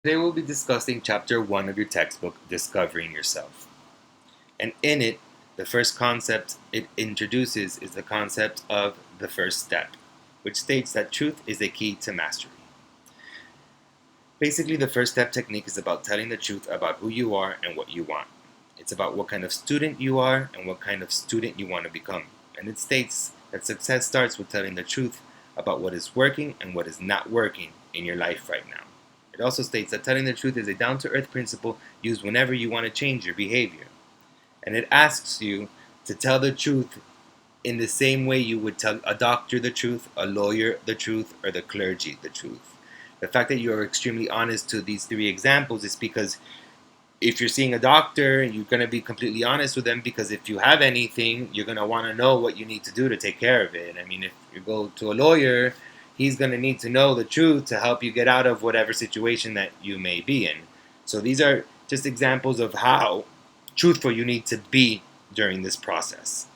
Today we'll be discussing Chapter 1 of your textbook, Discovering Yourself. And in it, the first concept it introduces is the concept of the first step, which states that truth is a key to mastery. Basically, the first step technique is about telling the truth about who you are and what you want. It's about what kind of student you are and what kind of student you want to become. And it states that success starts with telling the truth about what is working and what is not working in your life right now. It also states that telling the truth is a down-to-earth principle used whenever you want to change your behavior. And it asks you to tell the truth in the same way you would tell a doctor the truth, a lawyer the truth, or the clergy the truth. The fact that you are extremely honest to these three examples is because if you're seeing a doctor, you're going to be completely honest with them, because if you have anything, you're going to want to know what you need to do to take care of it. I mean, if you go to a lawyer, he's going to need to know the truth to help you get out of whatever situation that you may be in. So these are just examples of how truthful you need to be during this process.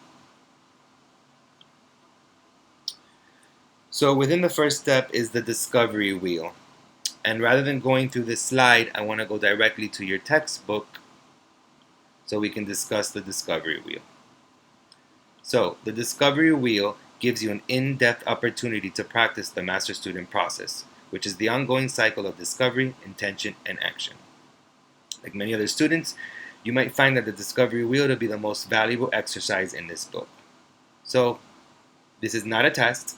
So within the first step is the discovery wheel. And rather than going through this slide, I want to go directly to your textbook so we can discuss the discovery wheel. So the discovery wheel gives you an in-depth opportunity to practice the master-student process, which is the ongoing cycle of discovery, intention, and action. Like many other students, you might find that the discovery wheel to be the most valuable exercise in this book. So this is not a test,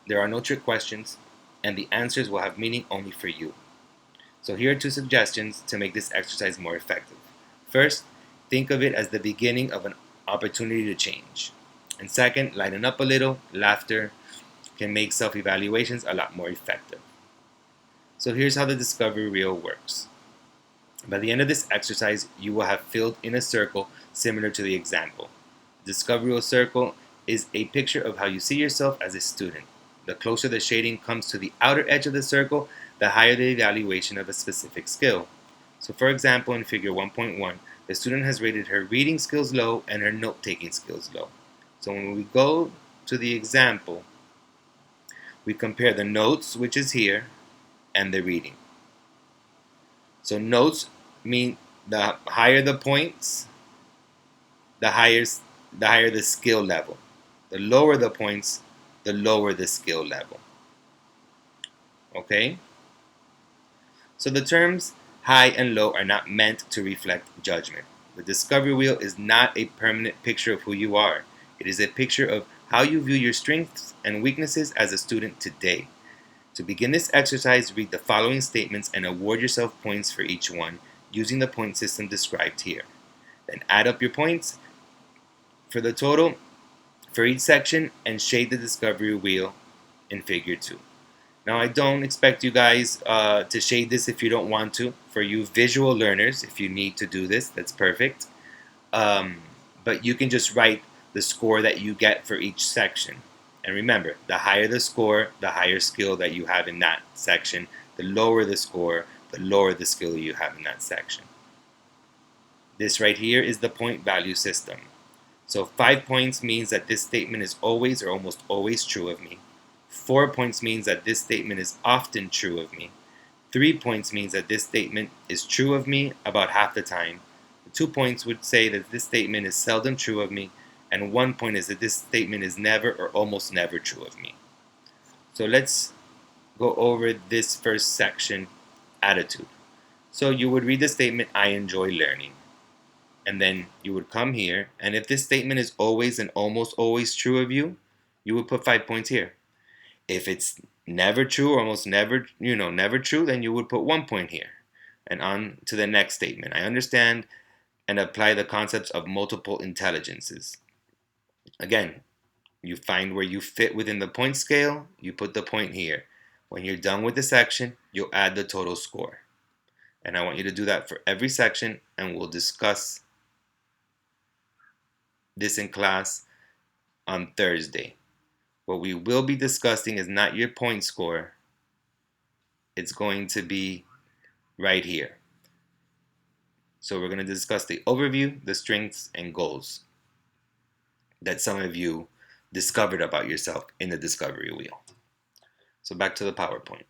there are no trick questions, and the answers will have meaning only for you. So here are two suggestions to make this exercise more effective. First, think of it as the beginning of an opportunity to change. And second, lighten up a little. Laughter can make self-evaluations a lot more effective. So here's how the discovery wheel works. By the end of this exercise, you will have filled in a circle similar to the example. The discovery wheel circle is a picture of how you see yourself as a student. The closer the shading comes to the outer edge of the circle, the higher the evaluation of a specific skill. So for example, in figure 1.1, the student has rated her reading skills low and her note-taking skills low. So when we go to the example, we compare the notes, which is here, and the reading. So notes mean the higher the points, the higher the skill level. The lower the points, the lower the skill level. Okay? So the terms high and low are not meant to reflect judgment. The discovery wheel is not a permanent picture of who you are. It is a picture of how you view your strengths and weaknesses as a student today. To begin this exercise, read the following statements and award yourself points for each one using the point system described here. Then add up your points for the total for each section and shade the discovery wheel in figure 2. Now I don't expect you guys to shade this if you don't want to. For you visual learners, if you need to do this, that's perfect. But you can just write the score that you get for each section. And remember, the higher the score, the higher skill that you have in that section. The lower the score, the lower the skill you have in that section. This right here is the point value system. So 5 points means that this statement is always or almost always true of me. 4 points means that this statement is often true of me. 3 points means that this statement is true of me about half the time. 2 points would say that this statement is seldom true of me. And 1 point is that this statement is never or almost never true of me. So let's go over this first section, attitude. So you would read the statement, I enjoy learning. And then you would come here, and if this statement is always and almost always true of you, you would put 5 points here. If it's never true or almost never, never true, then you would put 1 point here. And on to the next statement. I understand and apply the concepts of multiple intelligences. Again, you find where you fit within the point scale, you put the point here. When you're done with the section, you'll add the total score. And I want you to do that for every section, and we'll discuss this in class on Thursday. What we will be discussing is not your point score. It's going to be right here. So we're going to discuss the overview, the strengths, and goals that some of you discovered about yourself in the discovery wheel. So back to the PowerPoint.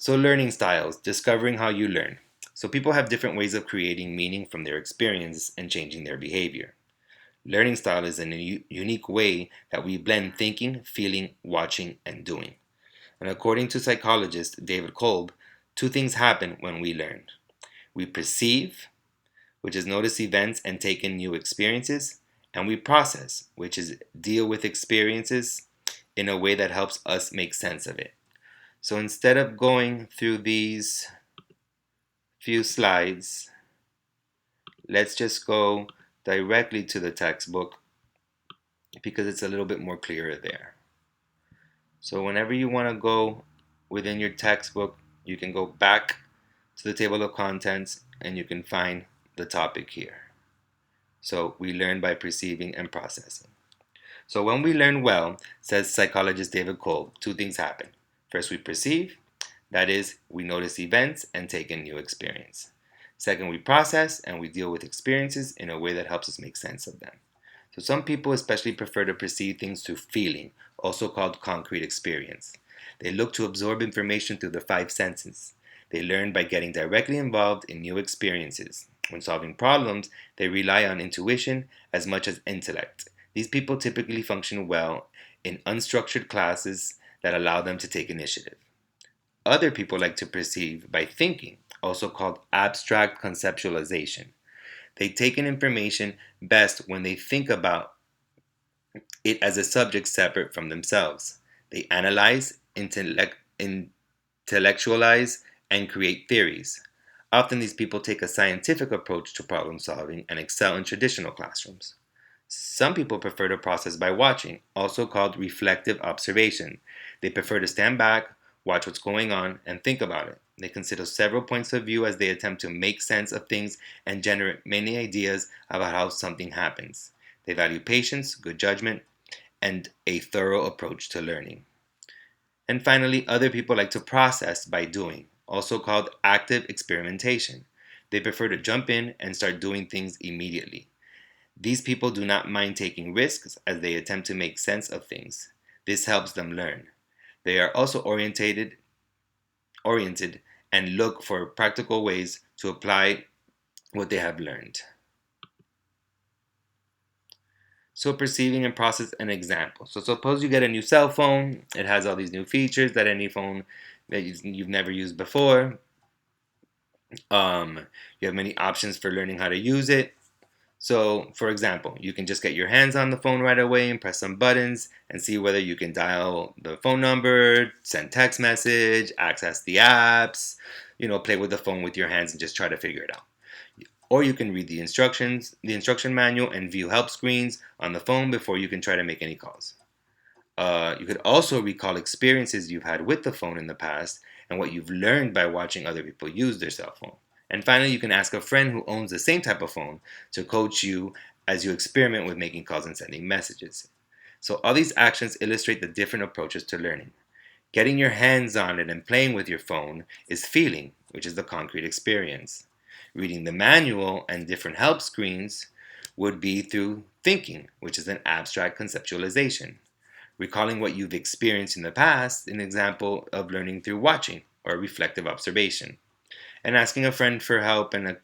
So learning styles, discovering how you learn. So people have different ways of creating meaning from their experience and changing their behavior. Learning style is a unique way that we blend thinking, feeling, watching, and doing. And according to psychologist David Kolb, two things happen when we learn. We perceive, which is notice events and take in new experiences, and we process, which is deal with experiences in a way that helps us make sense of it. So instead of going through these few slides, let's just go directly to the textbook because it's a little bit more clearer there. So whenever you want to go within your textbook, you can go back to the table of contents and you can find the topic here. So we learn by perceiving and processing. So when we learn well, says psychologist David Kolb, two things happen. First, we perceive, that is, we notice events and take in new experience. Second, we process and we deal with experiences in a way that helps us make sense of them. So some people especially prefer to perceive things through feeling, also called concrete experience. They look to absorb information through the five senses. They learn by getting directly involved in new experiences. When solving problems, they rely on intuition as much as intellect. These people typically function well in unstructured classes that allow them to take initiative. Other people like to perceive by thinking, also called abstract conceptualization. They take in information best when they think about it as a subject separate from themselves. They analyze, intellectualize, and create theories. Often these people take a scientific approach to problem solving and excel in traditional classrooms. Some people prefer to process by watching, also called reflective observation. They prefer to stand back, watch what's going on, and think about it. They consider several points of view as they attempt to make sense of things and generate many ideas about how something happens. They value patience, good judgment, and a thorough approach to learning. And finally, other people like to process by doing, also called active experimentation. They prefer to jump in and start doing things immediately. These people do not mind taking risks as they attempt to make sense of things. This helps them learn. They are also oriented and look for practical ways to apply what they have learned. So perceiving and process an example. So suppose you get a new cell phone. It has all these new features that any phone that you've never used before. You have many options for learning how to use it. So, for example, you can just get your hands on the phone right away and press some buttons and see whether you can dial the phone number, send text message, access the apps, play with the phone with your hands and just try to figure it out. Or you can read the instructions, the instruction manual, and view help screens on the phone before you can try to make any calls. You could also recall experiences you've had with the phone in the past and what you've learned by watching other people use their cell phone. And finally, you can ask a friend who owns the same type of phone to coach you as you experiment with making calls and sending messages. So all these actions illustrate the different approaches to learning. Getting your hands on it and playing with your phone is feeling, which is the concrete experience. Reading the manual and different help screens would be through thinking, which is an abstract conceptualization. Recalling what you've experienced in the past, an example of learning through watching or reflective observation. And asking a friend for help and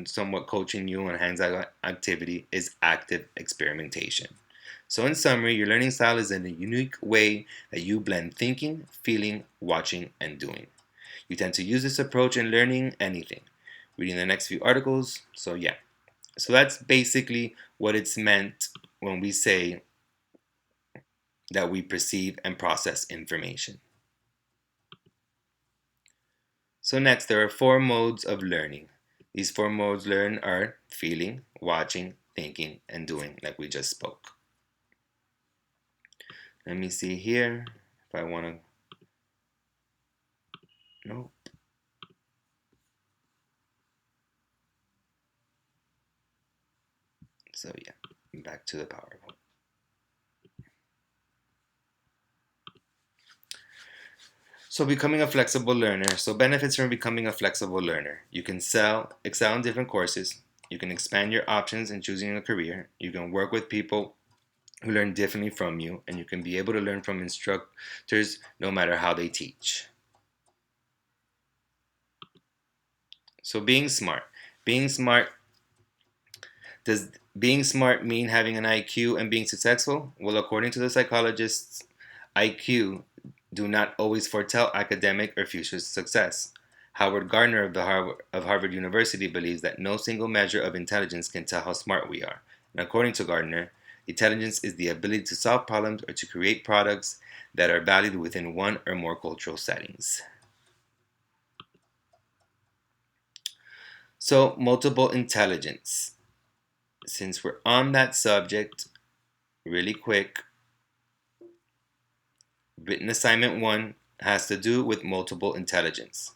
somewhat coaching you on hands-on activity is active experimentation. So in summary, your learning style is in a unique way that you blend thinking, feeling, watching, and doing. You tend to use this approach in learning anything. Reading the next few articles, so yeah. So that's basically what it's meant when we say that we perceive and process information. So next, there are four modes of learning. These four modes learn are feeling, watching, thinking, and doing, like we just spoke. Let me see here if I want to. Nope. So yeah, back to the PowerPoint. So becoming a flexible learner. So benefits from becoming a flexible learner. You can excel in different courses. You can expand your options in choosing a career. You can work with people who learn differently from you, and you can be able to learn from instructors no matter how they teach. So being smart. Being smart, does being smart mean having an IQ and being successful? Well, according to the psychologists, IQ do not always foretell academic or future success. Howard Gardner of Harvard University believes that no single measure of intelligence can tell how smart we are. And according to Gardner, intelligence is the ability to solve problems or to create products that are valued within one or more cultural settings. So, multiple intelligence. Since we're on that subject, really quick, written assignment 1 has to do with multiple intelligence.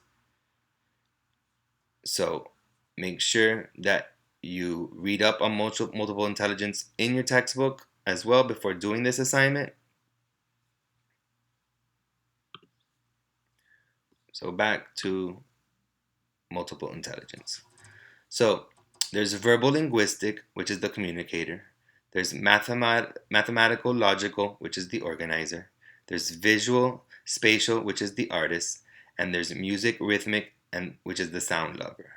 So make sure that you read up on multiple intelligence in your textbook as well before doing this assignment. So back to multiple intelligence. So there's verbal linguistic, which is the communicator. There's mathematical logical, which is the organizer. There's visual spatial, which is the artist. And there's music rhythmic, and which is the sound lover.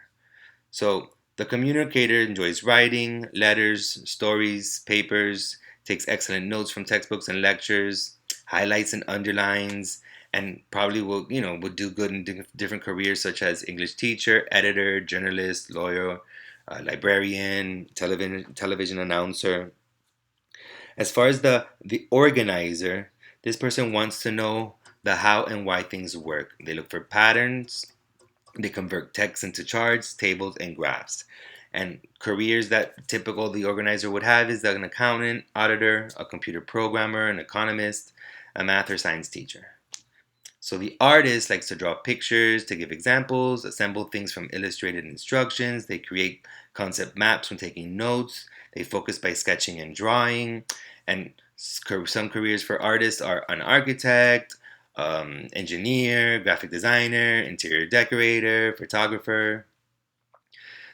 So the communicator enjoys writing, letters, stories, papers, takes excellent notes from textbooks and lectures, highlights and underlines, and probably would do good in different careers such as English teacher, editor, journalist, lawyer, librarian, television announcer. As far as the organizer, this person wants to know the how and why things work. They look for patterns. They convert text into charts, tables, and graphs. And careers that typical the organizer would have is an accountant, auditor, a computer programmer, an economist, a math or science teacher. So the artist likes to draw pictures, to give examples, assemble things from illustrated instructions. They create concept maps from taking notes. They focus by sketching and drawing. And some careers for artists are an architect, engineer, graphic designer, interior decorator, photographer.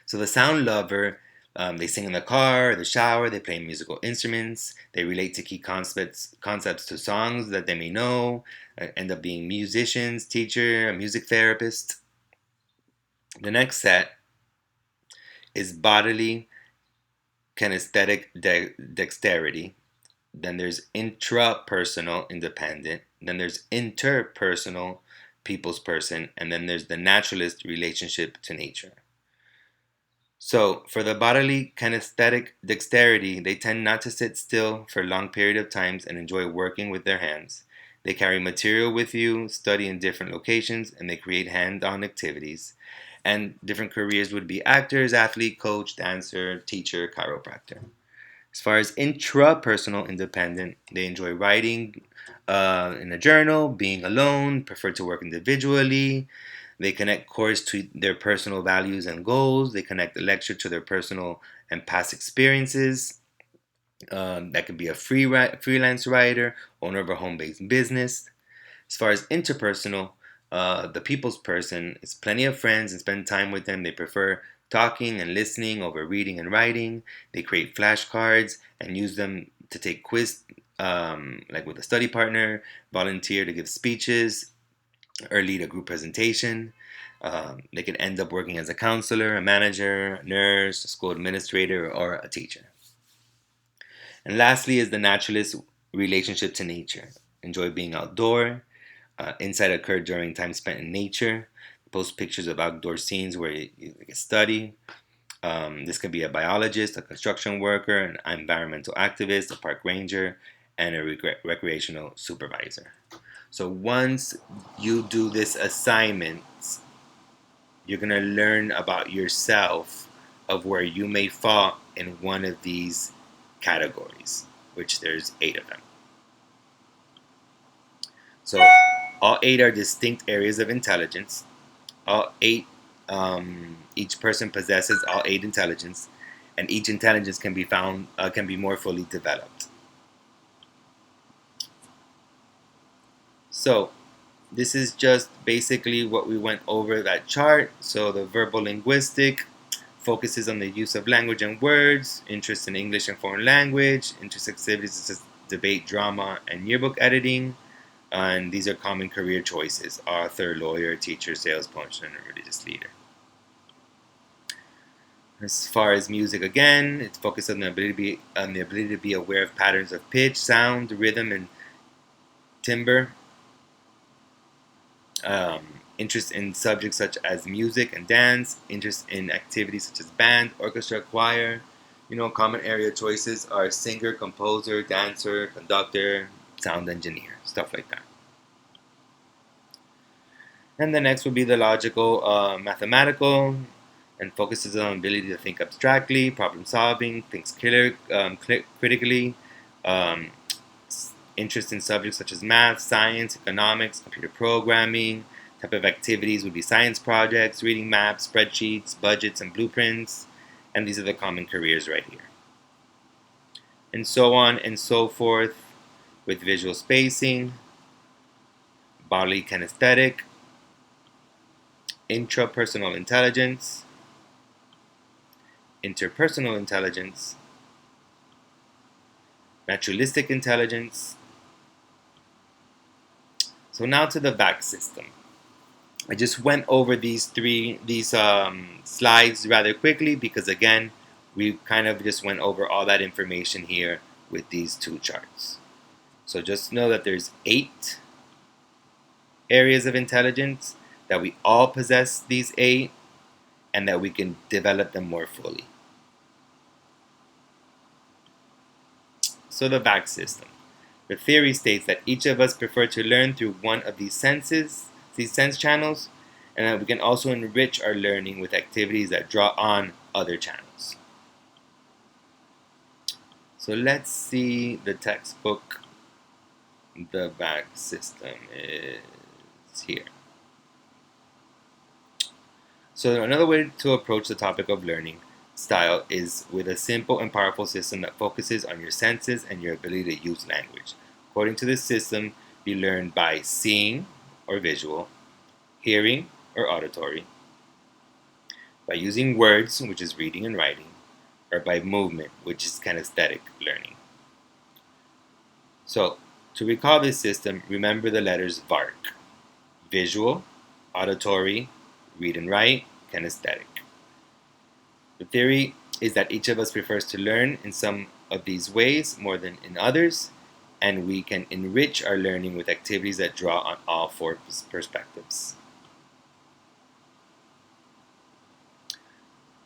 So the sound lover, they sing in the car, or the shower, they play musical instruments, they relate to key concepts to songs that they may know, end up being musicians, teacher, a music therapist. The next set is bodily kinesthetic dexterity. Then there's intrapersonal independent. Then there's interpersonal people's person. And then there's the naturalist relationship to nature. So, for the bodily kinesthetic dexterity, they tend not to sit still for a long period of times and enjoy working with their hands. They carry material with you, study in different locations, and they create hand-on activities. And different careers would be actors, athlete, coach, dancer, teacher, chiropractor. As far as intrapersonal independent, they enjoy writing in a journal, being alone, prefer to work individually. They connect course to their personal values and goals. They connect the lecture to their personal and past experiences. That could be a freelance writer, owner of a home-based business. As far as interpersonal, the people's person is plenty of friends and spend time with them. They prefer talking and listening over reading and writing. They create flashcards and use them to take quiz, like with a study partner, volunteer to give speeches, or lead a group presentation. They can end up working as a counselor, a manager, a nurse, a school administrator, or a teacher. And lastly is the naturalist relationship to nature. Enjoy being outdoor. Insight occurred during time spent in nature. Post pictures of outdoor scenes where you can study. This could be a biologist, a construction worker, an environmental activist, a park ranger, and a recreational supervisor. So once you do this assignment, you're going to learn about yourself of where you may fall in one of these categories, which there's 8 of them. So all 8 are distinct areas of intelligence. All 8, each person possesses all 8 intelligence, and each intelligence can be more fully developed. So this is just basically what we went over that chart. So the verbal linguistic focuses on the use of language and words, interest in English and foreign language, interest activities such as debate, drama, and yearbook editing. And these are common career choices: author, lawyer, teacher, salesperson, or religious leader. As far as music, again, it's focused on the ability to be aware of patterns of pitch, sound, rhythm, and timbre. Interest in subjects such as music and dance. Interest in activities such as band, orchestra, choir. Common area choices are singer, composer, dancer, conductor, sound engineer, stuff like that. And the next would be the logical, mathematical, and focuses on ability to think abstractly, problem solving, thinks critically, um, interest in subjects such as math, science, economics, computer programming. Type of activities would be science projects, reading maps, spreadsheets, budgets, and blueprints. And these are the common careers right here. And so on and so forth with visual spacing, bodily kinesthetic, intrapersonal intelligence, interpersonal intelligence, naturalistic intelligence. So now to the VAC system. I just went over these slides rather quickly because, again, we kind of just went over all that information here with these two charts. So just know that there's 8 areas of intelligence, that we all possess these 8, and that we can develop them more fully. So the VAC system. The theory states that each of us prefer to learn through one of these sense channels, and that we can also enrich our learning with activities that draw on other channels. So let's see the textbook. The VAC system is here. So another way to approach the topic of learning style is with a simple and powerful system that focuses on your senses and your ability to use language. According to this system, you learn by seeing or visual, hearing or auditory, by using words, which is reading and writing, or by movement, which is kinesthetic learning. So, to recall this system, remember the letters VARC: visual, auditory, read and write, kinesthetic. The theory is that each of us prefers to learn in some of these ways more than in others, and we can enrich our learning with activities that draw on all 4 perspectives.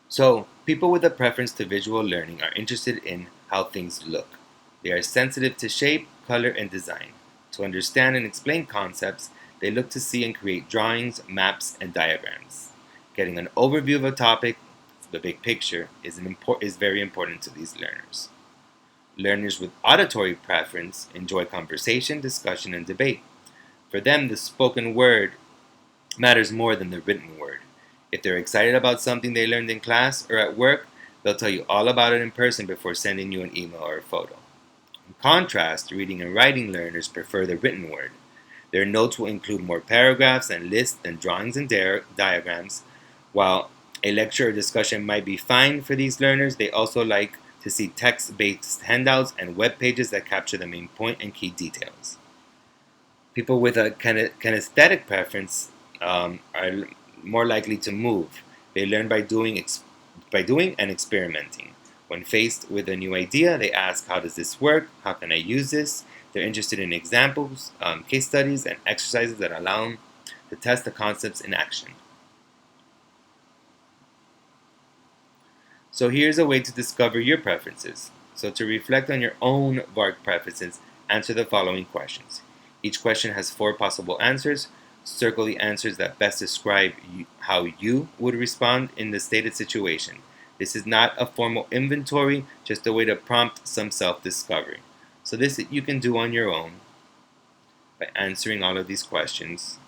So, people with a preference to visual learning are interested in how things look. They are sensitive to shape, color, and design. To understand and explain concepts, they look to see and create drawings, maps, and diagrams. Getting an overview of a topic, the big picture, is very important to these learners. Learners with auditory preference enjoy conversation, discussion, and debate. For them, the spoken word matters more than the written word. If they're excited about something they learned in class or at work, they'll tell you all about it in person before sending you an email or a photo. In contrast, reading and writing learners prefer the written word. Their notes will include more paragraphs and lists than drawings and diagrams. While a lecture or discussion might be fine for these learners, they also like to see text-based handouts and web pages that capture the main point and key details. People with a kinesthetic preference are more likely to move. They learn by doing and experimenting. When faced with a new idea, they ask, how does this work? How can I use this? They're interested in examples, case studies, and exercises that allow them to test the concepts in action. So here's a way to discover your preferences. So to reflect on your own VARC preferences, answer the following questions. Each question has 4 possible answers. Circle the answers that best describe how you would respond in the stated situation. This is not a formal inventory, just a way to prompt some self-discovery. So this you can do on your own by answering all of these questions.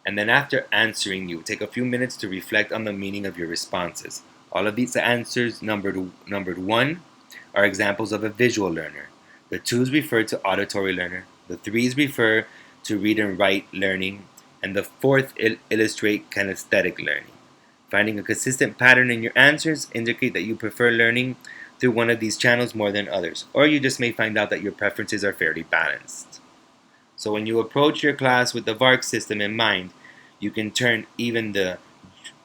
And then after answering, you take a few minutes to reflect on the meaning of your responses. All of these answers, numbered 1, are examples of a visual learner. The 2s refer to auditory learner. The 3s refer to read and write learning. And the 4th illustrate kinesthetic learning. Finding a consistent pattern in your answers indicate that you prefer learning through one of these channels more than others, or you just may find out that your preferences are fairly balanced. So when you approach your class with the VARC system in mind, you can turn even the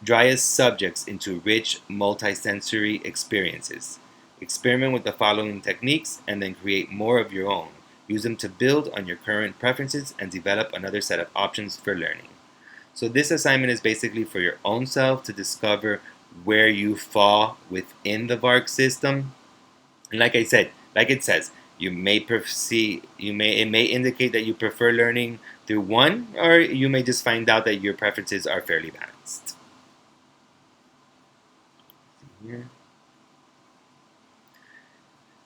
driest subjects into rich, multisensory experiences. Experiment with the following techniques and then create more of your own. Use them to build on your current preferences and develop another set of options for learning. So, this assignment is basically for your own self to discover where you fall within the VARC system. And like I said, like it says, it may indicate that you prefer learning through one, or you may just find out that your preferences are fairly balanced. Here.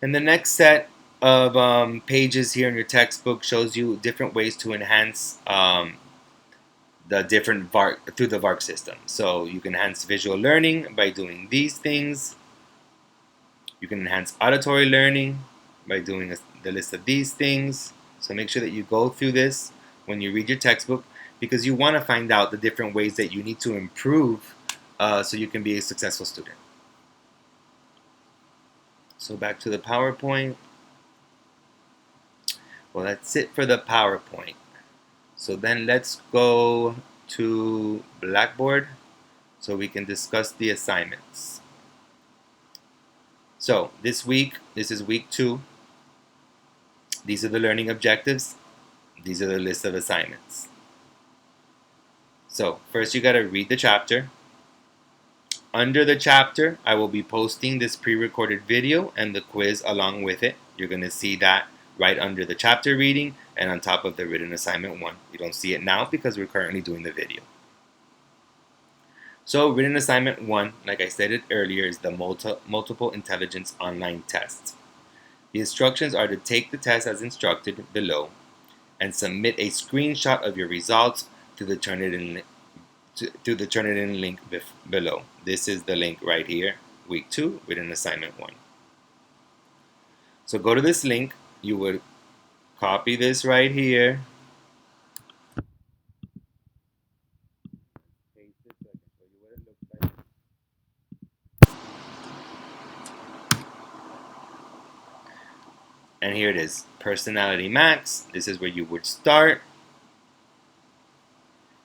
And the next set of pages here in your textbook shows you different ways to enhance the different VARC through the VARC system. So you can enhance visual learning by doing these things. You can enhance auditory learning by doing the list of these things. So make sure that you go through this when you read your textbook, because you want to find out the different ways that you need to improve so you can be a successful student. So back to the PowerPoint. Well, that's it for the PowerPoint. So then let's go to Blackboard so we can discuss the assignments. So this is week 2. These are the learning objectives. These are the list of assignments. So first you got to read the chapter. Under the chapter, I will be posting this pre-recorded video and the quiz along with it. You're going to see that right under the chapter reading and on top of the written assignment 1. You don't see it now because we're currently doing the video. So written assignment 1, like I stated earlier, is the multiple intelligence online test. The instructions are to take the test as instructed below and submit a screenshot of your results through the Turnitin link below. This is the link right here, week 2, written assignment 1. So go to this link. You would copy this right here. Paste it so I can show you what it looks like. And here it is, Personality Max. This is where you would start.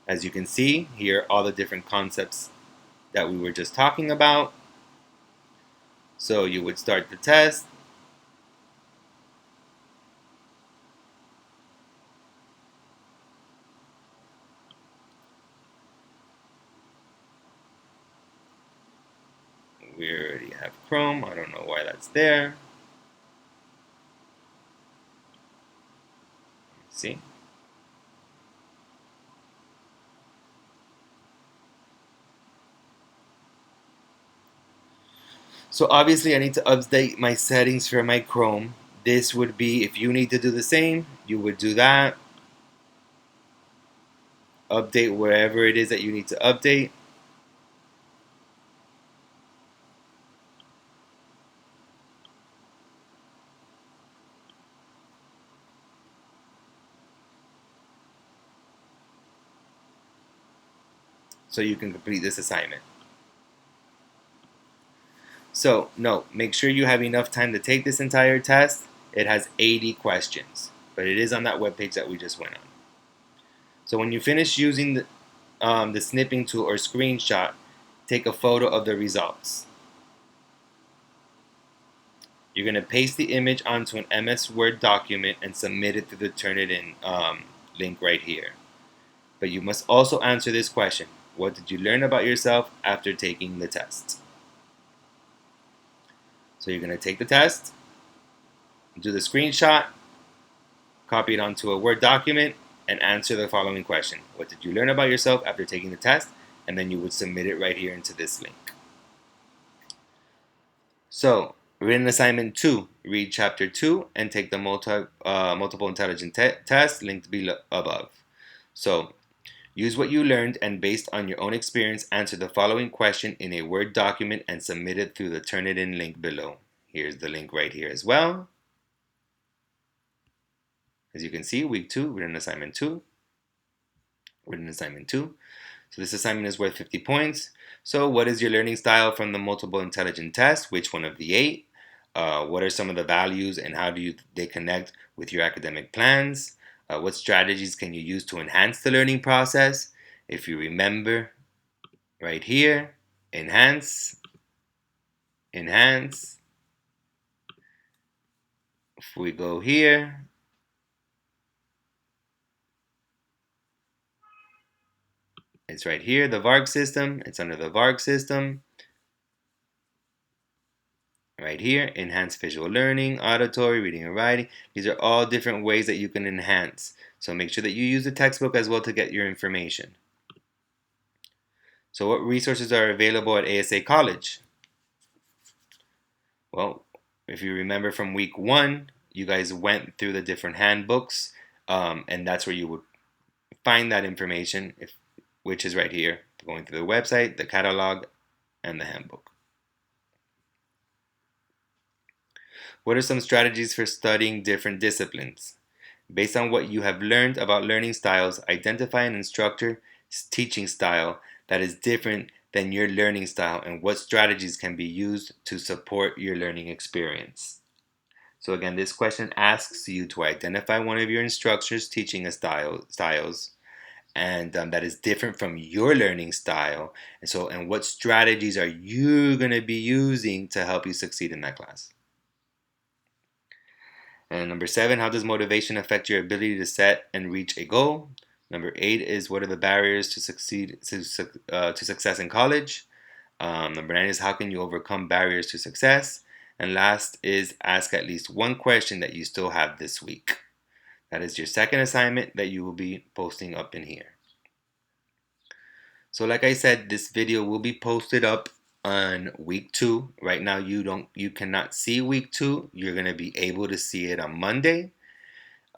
As you can see, here are all the different concepts that we were just talking about. So you would start the test. We already have Chrome. I don't know why that's there. See? So obviously I need to update my settings for my Chrome. This would be, if you need to do the same, you would do that. Update wherever it is that you need to update. So you can complete this assignment. So note, make sure you have enough time to take this entire test. It has 80 questions, but it is on that webpage that we just went on. So when you finish using the snipping tool or screenshot, take a photo of the results. You're going to paste the image onto an MS Word document and submit it through the Turnitin link right here. But you must also answer this question. What did you learn about yourself after taking the test? So you're going to take the test, do the screenshot, copy it onto a Word document, and answer the following question. What did you learn about yourself after taking the test? And then you would submit it right here into this link. So, written assignment 2, read chapter 2 and take the multiple intelligence test linked below above. So, use what you learned and based on your own experience, answer the following question in a Word document and submit it through the Turnitin link below. Here's the link right here as well. As you can see, week 2, written assignment 2. Written assignment 2. So this assignment is worth 50 points. So what is your learning style from the multiple intelligence test? Which one of the 8? What are some of the values and how do they connect with your academic plans? What strategies can you use to enhance the learning process? If you remember, right here, enhance, enhance. If we go here, it's right here, the VARC system. It's under the VARC system. Right here, enhanced visual learning, auditory, reading and writing. These are all different ways that you can enhance. So make sure that you use the textbook as well to get your information. So what resources are available at ASA College? Well, if you remember from week 1, you guys went through the different handbooks, and that's where you would find that information, which is right here, going through the website, the catalog, and the handbook. What are some strategies for studying different disciplines? Based on what you have learned about learning styles, identify an instructor's teaching style that is different than your learning style and what strategies can be used to support your learning experience. So again, this question asks you to identify one of your instructors teaching styles and that is different from your learning style. And what strategies are you going to be using to help you succeed in that class? And number 7, how does motivation affect your ability to set and reach a goal? Number 8 is what are the barriers to success in college? Number 9 is how can you overcome barriers to success? And last is ask at least one question that you still have this week. That is your second assignment that you will be posting up in here. So like I said, this video will be posted up on week 2. Right now you cannot see week 2. You're going to be able to see it on Monday.